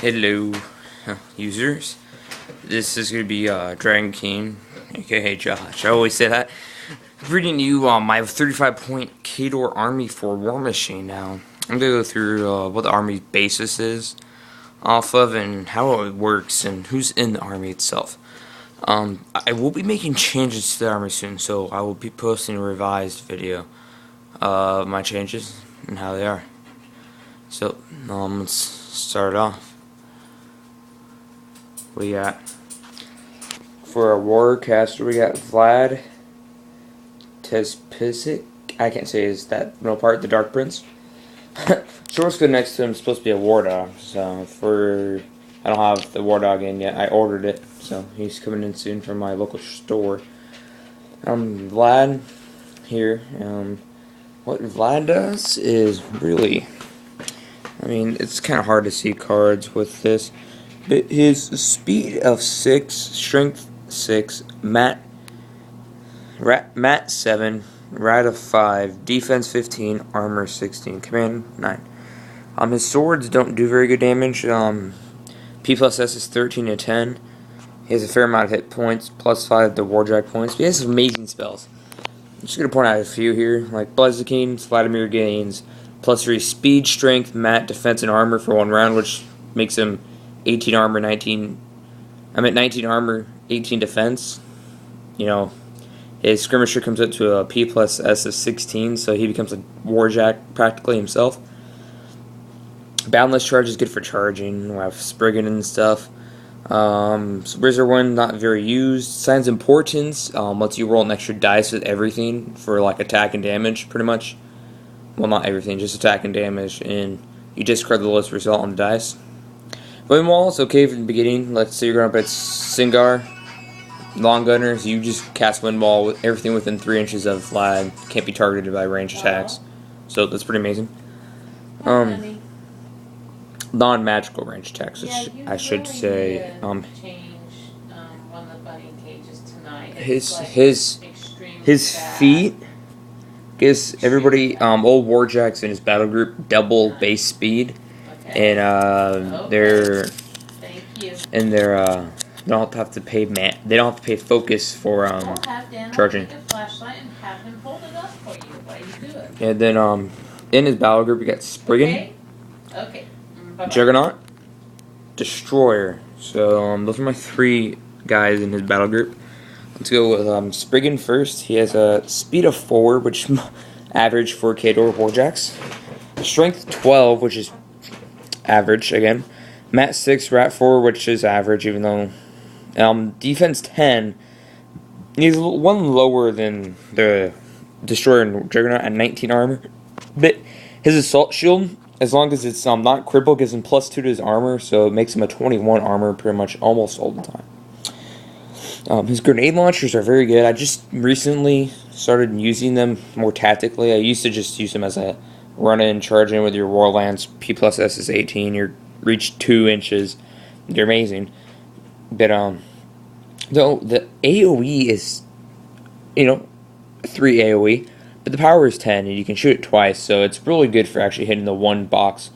Hello, users. This is going to be Dragon King, aka Josh. I always say that. Reading you my 35-point Khador army for War Machine now. I'm going to go through what the army basis is off of and how it works and who's in the army itself. I will be making changes to the army soon, so I will be posting a revised video of my changes and how they are. So, let's start off. We got, for a warcaster, we got Vlad Tespisic. I can't say is that middle part, the Dark Prince. Short's good next to him is supposed to be a war dog, so I don't have the war dog in yet. I ordered it, so he's coming in soon from my local store. Vlad here. What Vlad does is really, I mean, it's kind of hard to see cards with this. But his speed of 6, strength 6, mat 7, ride of 5, defense 15, armor 16, command 9. His swords don't do very good damage. P plus S is 13 to 10. He has a fair amount of hit points, plus 5 to warjack points. But he has some amazing spells. I'm just going to point out a few here, like Blaziken, Vladimir gains plus 3 speed, strength, mat, defense, and armor for 1 round, which makes him 18 armor, 19 armor, 18 defense. You know, his skirmisher comes up to a P plus S of 16, so he becomes a warjack practically himself. Boundless charge is good for charging. We have Spriggan and stuff. Wizard 1 not very used. Signs Importance lets you roll an extra dice with everything for like attack and damage, pretty much. Well, not everything, just attack and damage, and you discard the lowest result on the dice. Wind Wall is okay from the beginning. Let's say you're going up at Singar, Long Gunners, you just cast Wind Wall with everything within 3 inches of Vlad. Can't be targeted by range attacks. So that's pretty amazing. Non-magical range attacks, I should say. Change one of the bunny cages tonight. His feat gives everybody old warjacks in his battle group double base speed. And they don't have to pay they don't have to pay focus for charging. And then in his battle group we got Spriggan, Juggernaut, Destroyer. So those are my 3 guys in his battle group. Let's go with Spriggan first. He has a speed of 4, which is average for Khador warjacks. Strength 12, which is average again. Mat 6, Rat 4, which is average, even though defense 10. He's 1 lower than the Destroyer and Juggernaut at 19 armor. But his assault shield, as long as it's not crippled, gives him plus 2 to his armor, so it makes him a 21 armor pretty much almost all the time. His grenade launchers are very good. I just recently started using them more tactically. I used to just use them as a run in, charge in with your War Lance. P plus S is 18. Your reach 2 inches. They're amazing. But though the AOE is, 3 AOE, but the power is 10, and you can shoot it twice. So it's really good for actually hitting the 1 box.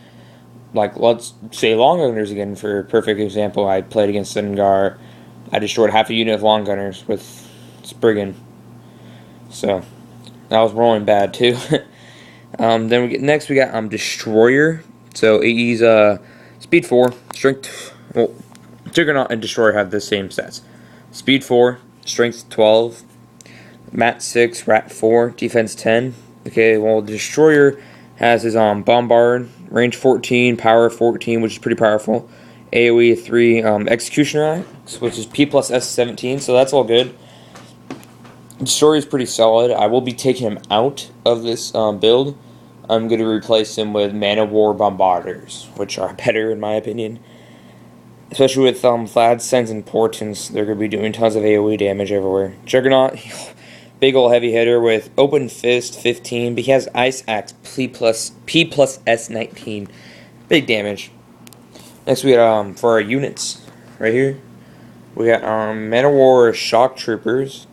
Like let's say Long Gunners again for a perfect example. I played against Singar. I destroyed half a unit of Long Gunners with Spriggan. So that was rolling bad too. Then we got Destroyer. So he's speed 4, strength. Well, Juggernaut and Destroyer have the same stats. Speed 4, strength 12, mat 6, rat 4, defense 10. Okay, well Destroyer has his bombard, range 14, power 14, which is pretty powerful. AOE 3, Executioner Axe, which is P plus S 17, so that's all good. Destroyer is pretty solid. I will be taking him out of this build. I'm going to replace him with man-o-bombardiers, which are better in my opinion. Especially with Vlad's Signs Importance, they're going to be doing tons of AoE damage everywhere. Juggernaut, big ol' heavy hitter with Open Fist 15, but he has Ice Axe P plus S 19. Big damage. Next we got for our units right here, we got Man-o-War Shock Troopers.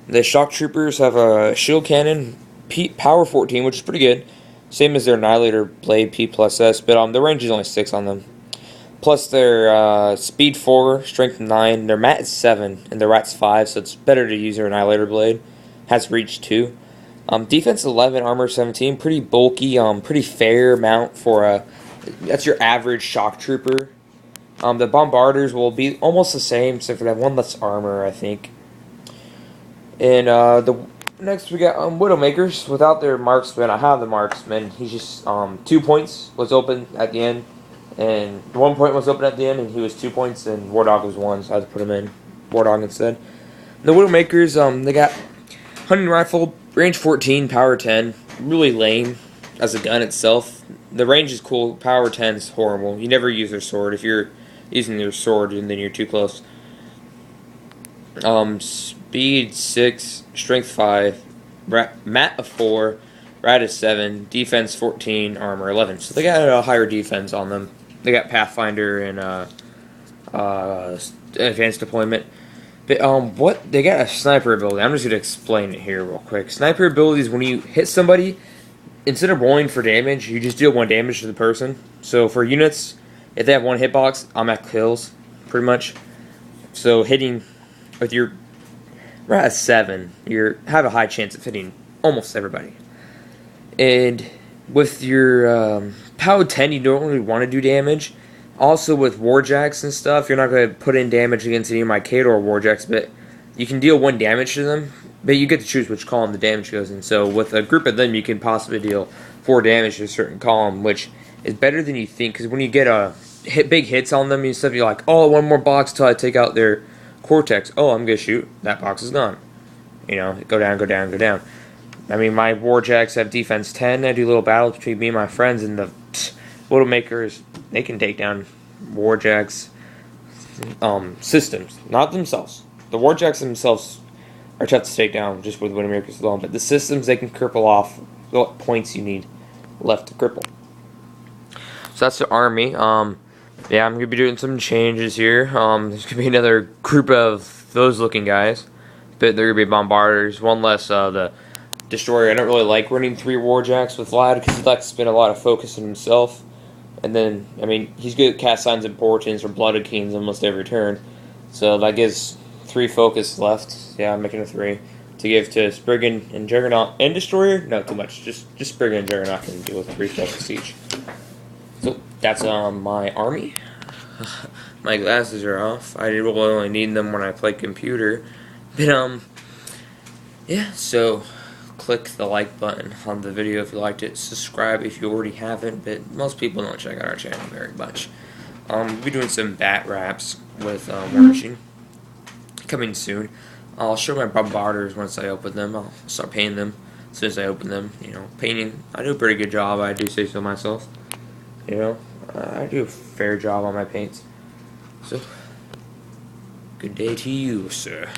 The Shock Troopers have a shield cannon, power 14, which is pretty good. Same as their Annihilator Blade P plus S, but the range is only 6 on them. Plus their speed 4, strength 9, their mat is 7, and their rat's 5, so it's better to use their Annihilator Blade. Has reach 2. Defense 11, armor 17, pretty bulky, pretty fair mount for a, that's your average shock trooper. The Bombardiers will be almost the same, except for that one less armor, I think. And next we got Widowmakers. Without their marksman, I have the marksman. He's just 2 points was open at the end. And 1 point was open at the end, and he was 2 points, and War Dog was 1, so I had to put him in War Dog instead. The Widowmakers, they got hunting rifle, range 14, power 10. Really lame as a gun itself. The range is cool, power 10 is horrible. You never use their sword. If you're using your sword, and then you're too close. Speed 6, strength 5, mat of 4, rat is 7, defense 14, armor 11. So they got a higher defense on them. They got Pathfinder and advanced deployment. But what they got a sniper ability. I'm just gonna explain it here real quick. Sniper ability is when you hit somebody, instead of rolling for damage, you just deal 1 damage to the person. So for units, if they have 1 hitbox, I'm at kills, pretty much. So hitting with your rat at 7, you have a high chance of hitting almost everybody. And with your POW 10, you don't really want to do damage. Also with Warjacks and stuff, you're not going to put in damage against any of my Khador Warjacks, but you can deal 1 damage to them, but you get to choose which column the damage goes in. So with a group of them, you can possibly deal 4 damage to a certain column, which is better than you think, because when you get big hits on them and stuff, you're like, oh, 1 more box till I take out their Cortex. Oh, I'm going to shoot. That box is gone. You know, go down, go down, go down. I mean, my Warjacks have defense 10. I do little battles between me and my friends, and the Widowmakers, they can take down Warjacks systems, not themselves. The Warjacks themselves are tough to take down just with Widowmakers alone, but the systems, they can cripple off what points you need left to cripple. So that's the army. Yeah, I'm going to be doing some changes here. There's going to be another group of those looking guys, but they're going to be Bombardiers. 1 less the Destroyer. I don't really like running 3 Warjacks with Vlad because he likes to spend a lot of focus on himself. And then, I mean, he's good at cast Signs of Importance or Blooded Kings almost every turn. So that gives 3 focus left. Yeah, I'm making a 3 to give to Spriggan and Juggernaut and Destroyer. Not too much. Just Spriggan and Juggernaut can deal with 3 focus each. So that's my army. My glasses are off. I will only need them when I play computer. But yeah. So click the like button on the video if you liked it. Subscribe if you already haven't. But most people don't check out our channel very much. We'll be doing some bat wraps with War Machine coming soon. I'll show my Bombardiers once I open them. I'll start painting them as soon as I open them. You know, painting. I do a pretty good job. I do say so myself. You know, I do a fair job on my paints. So, good day to you, sir.